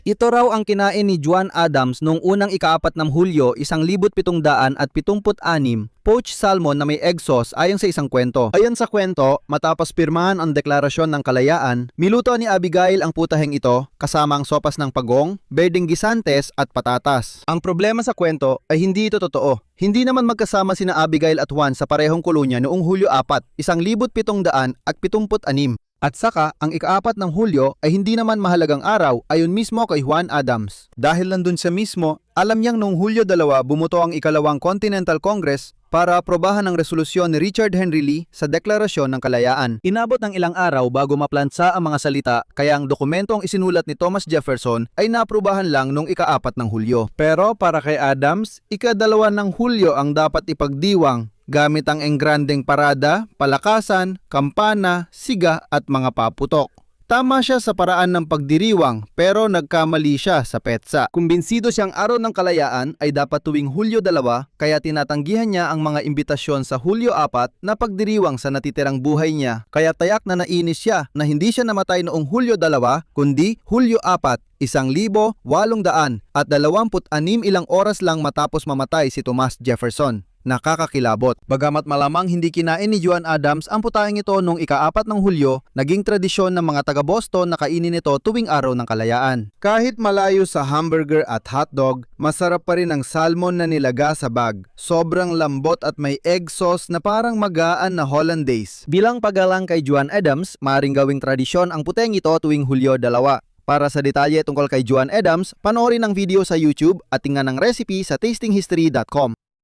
Ito raw ang kinain ni Juan Adams noong unang ika-4 ng Hulyo 1776, poached salmon na may egg sauce ayon sa isang kwento. Ayon sa kwento, matapos pirmahan ang deklarasyon ng kalayaan, miluto ni Abigail ang putaheng ito kasama ang sopas ng pagong, berdeng gisantes at patatas. Ang problema sa kwento ay hindi ito totoo. Hindi naman magkasama sina Abigail at Juan sa parehong kolonya noong Hulyo 4, 1776. At saka, ang ika-4 ng Hulyo ay hindi naman mahalagang araw ayon mismo kay Juan Adams. Dahil nandun siya mismo, alam niyang noong Hulyo 2 bumuto ang ikalawang Continental Congress para aprobahan ang resolusyon ni Richard Henry Lee sa Deklarasyon ng Kalayaan. Inabot ng ilang araw bago maplansa ang mga salita, kaya ang dokumentong isinulat ni Thomas Jefferson ay naaprubahan lang noong ika-4 ng Hulyo. Pero para kay Adams, ika-2 ng Hulyo ang dapat ipagdiwang gamit ang engrandeng parada, palakasan, kampana, siga at mga paputok. Tama siya sa paraan ng pagdiriwang pero nagkamali siya sa petsa. Kumbinsido siyang araw ng kalayaan ay dapat tuwing Hulyo 2 kaya tinatanggihan niya ang mga imbitasyon sa Hulyo 4 na pagdiriwang sa natitirang buhay niya. Kaya tayak na nainis siya na hindi siya namatay noong Hulyo 2 kundi Hulyo 4, 1826 ilang oras lang matapos mamatay si Thomas Jefferson. Nakakakilabot. Bagamat malamang hindi kinain ni Juan Adams ang putaheng ito noong ika-4 ng Hulyo, naging tradisyon ng mga taga-Boston na kainin ito tuwing araw ng kalayaan. Kahit malayo sa hamburger at hotdog, masarap pa rin ang salmon na nilaga sa bag. Sobrang lambot at may egg sauce na parang magaan na Hollandaise. Bilang paggalang kay Juan Adams, maaaring gawing tradisyon ang puteng ito tuwing Hulyo 2. Para sa detalye tungkol kay Juan Adams, panoorin ang video sa YouTube at tingnan ang recipe sa tastinghistory.com.